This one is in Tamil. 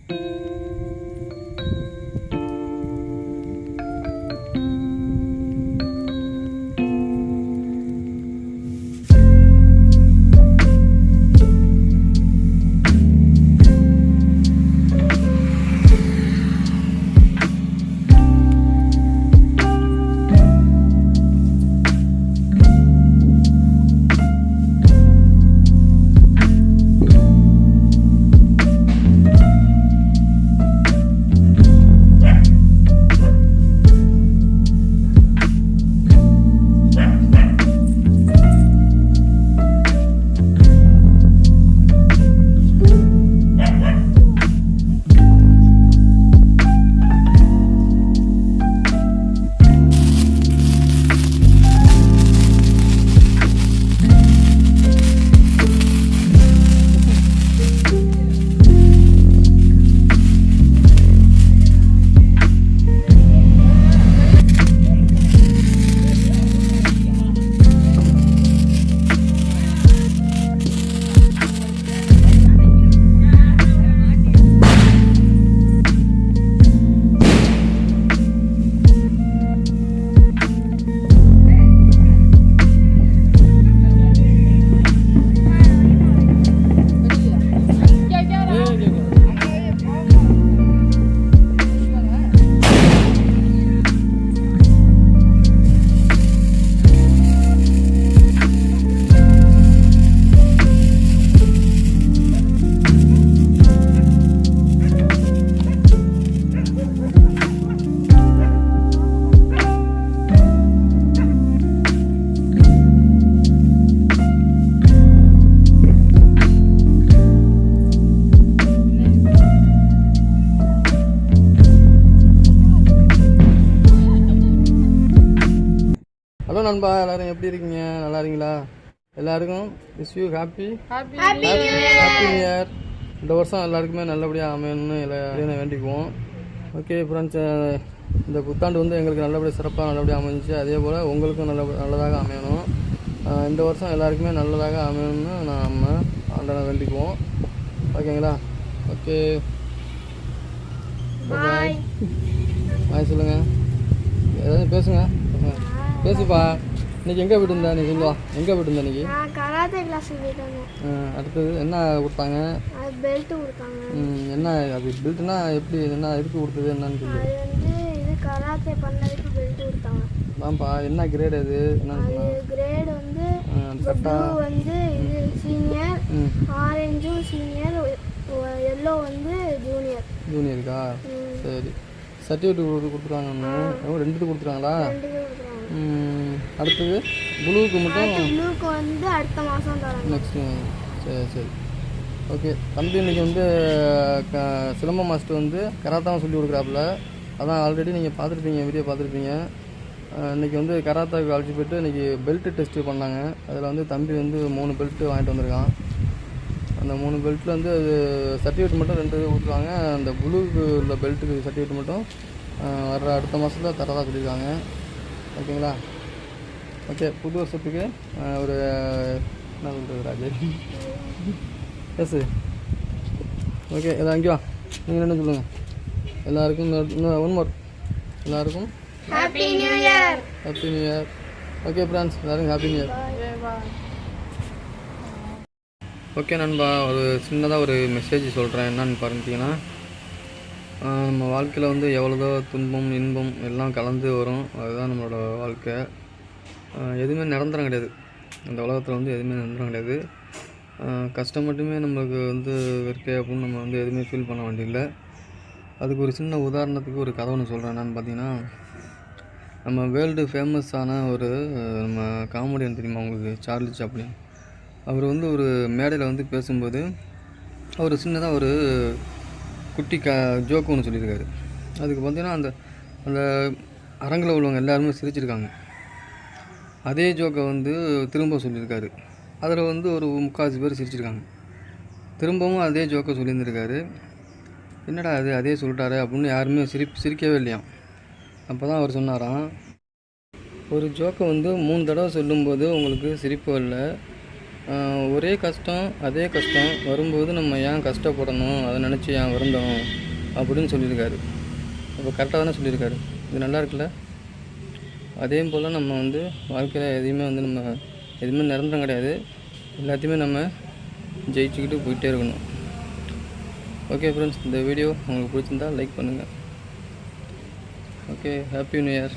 ஹலோ நண்பா, எல்லாரும் எப்படி இருக்கீங்க? நல்லா இருக்கீங்களா? எல்லாருக்கும் wish you happy new year. இந்த வருஷம் எல்லாருக்குமே நல்லபடியாக அமையணும்னு எல்லாரும் வேண்டிக்குவோம். ஓகே ஃப்ரெண்ட்ஸ், இந்த புத்தாண்டு வந்து எங்களுக்கு நல்லபடியாக சிறப்பாக நல்லபடியாக அமைஞ்சிச்சு. அதே போல் உங்களுக்கும் நல்லதாக அமையணும். இந்த வருஷம் எல்லாருக்குமே நல்லதாக அமையணும்னு நம்ம ஆண்டவனை வேண்டிக்குவோம். ஓகேங்களா? ஓகே, பாய். பாய் சொல்லுங்கள், ஏதாவது பேசுங்க. பேசுப்பா. இன்னைக்கு எங்கே போய்ட்டு இருந்தா? நீ சொல்லுவா, எங்கே போய்ட்டு இருந்தா இன்னைக்கு? கராத்தே கிளாஸ் போயிட்டாங்க. அடுத்தது என்ன கொடுத்தாங்க? பெல்ட் கொடுத்தாங்க. என்ன அது பெல்ட்னா எப்படி, என்ன எதுக்கு கொடுத்தது, என்னன்னு சொல்லு. அது வந்து இது கராத்தே பண்ணதுக்கு பெல்ட் கொடுத்தாங்க. ஆமாப்பா. என்ன கிரேட் அது? அது கிரேட் வந்து ப்ளூ வந்து இது சீனியர், ஆரஞ்சும் சீனியர், எல்லோ வந்து ஜூனியருக்கா? சரி. சர்டிஃபிகேட் கொடுத்துருவாங்க. ரெண்டு கொடுத்துருவாங்களா? அடுத்தது ப்ளூக்கு மட்டும் வந்து அடுத்த மாதம் தராங்க. நெக்ஸ்ட். சரி சரி, ஓகே. தம்பி இன்றைக்கி வந்து சிலம்ப மாஸ்டர் வந்து கராத்தாவும் சொல்லி கொடுக்குறாப்புல. அதான் ஆல்ரெடி நீங்கள் பார்த்துருப்பீங்க, வீடியோ பார்த்துருப்பீங்க. இன்றைக்கி வந்து கராத்தாவுக்கு அழைச்சி போய்ட்டு இன்றைக்கி பெல்ட்டு டெஸ்ட்டு பண்ணாங்க. அதில் வந்து தம்பி வந்து 3 பெல்ட்டு வாங்கிட்டு வந்திருக்கான். அந்த 3 பெல்ட்டில் வந்து அது சர்டிஃபிகேட் மட்டும் 2 கொடுத்துருவாங்க. அந்த ப்ளூக்கு உள்ள பெல்ட்டுக்கு சர்டிஃபிகேட் மட்டும் வர்ற அடுத்த மாதத்தில் தரதாக சொல்லியிருக்காங்க. ஓகேங்களா? ஓகே, புது வருஷத்துக்கு ஒரு என்ன சொல்கிறது ராஜேஷ் எஸ். ஓகே, எல்லாம் அங்கே வா. நீங்கள் என்ன சொல்லுங்கள்? எல்லாருக்கும் ஒன் மோர், எல்லாருக்கும் happy new year. Happy new year. Okay friends, எல்லாருக்கும் ஹாப்பி நியூ இயர். ஓகே நண்பா, ஒரு சின்னதாக ஒரு மெசேஜ் சொல்கிறேன். என்னன்னு பார்த்தீங்கன்னா, நம்ம வாழ்க்கையில் வந்து எவ்வளோதோ துன்பம் இன்பம் எல்லாம் கலந்து வரும். அதுதான் நம்மளோட வாழ்க்கை. எதுவுமே நிரந்தரம் கிடையாது. இந்த உலகத்தில் வந்து எதுவுமே நிரந்தரம் கிடையாது. கஷ்டம் மட்டுமே நம்மளுக்கு வந்து இருக்கே அப்படின்னு நம்ம வந்து எதுவுமே ஃபீல் பண்ண வேண்டியதில்லை. அதுக்கு ஒரு சின்ன உதாரணத்துக்கு ஒரு கதை ஒன்று சொல்கிறேன். என்னென்னு பார்த்தீங்கன்னா, நம்ம வேர்ல்டு ஃபேமஸான ஒரு நம்ம காமெடியன் தெரியுமா உங்களுக்கு? Charlie Chaplin. அவர் வந்து ஒரு மேடையில் வந்து பேசும்போது அவர் சின்னதாக ஒரு குட்டி ஜோக்கு ஒன்று சொல்லியிருக்காரு. அதுக்கு பார்த்தீங்கன்னா அந்த அந்த அரங்கில் உள்ளவங்க எல்லாருமே சிரிச்சிருக்காங்க. அதே ஜோக்கை வந்து திரும்ப சொல்லியிருக்காரு. அதில் வந்து ஒரு 3/4 பேர் சிரிச்சிருக்காங்க. திரும்பவும் அதே ஜோக்கை சொல்லியிருந்திருக்காரு. என்னடா அது அதே சொல்லிட்டாரு அப்படின்னு யாருமே சிரிக்கவே இல்லையாம். அப்போ தான் அவர் சொன்னாராம், ஒரு ஜோக்கை வந்து 3 தடவை சொல்லும்போது உங்களுக்கு சிரிப்பு இல்லை, ஒரே கஷ்டம் அதே கஷ்டம் வரும்போது நம்ம ஏன் கஷ்டப்படணும், அதை நினச்சி ஏன் வருந்தணும் அப்படின்னு சொல்லியிருக்காரு. அப்போ கரெக்டாக தானே சொல்லியிருக்காரு. இது நல்லா இருக்குல்ல? அதே போல் நம்ம வந்து வாழ்க்கையில் எதுவுமே நிரந்தரம் கிடையாது. எல்லாத்தையுமே நம்ம ஜெயிச்சுக்கிட்டு போயிட்டே இருக்கணும். ஓகே ஃப்ரெண்ட்ஸ், இந்த வீடியோ உங்களுக்கு பிடிச்சிருந்தா லைக் பண்ணுங்கள். Okay, happy new year.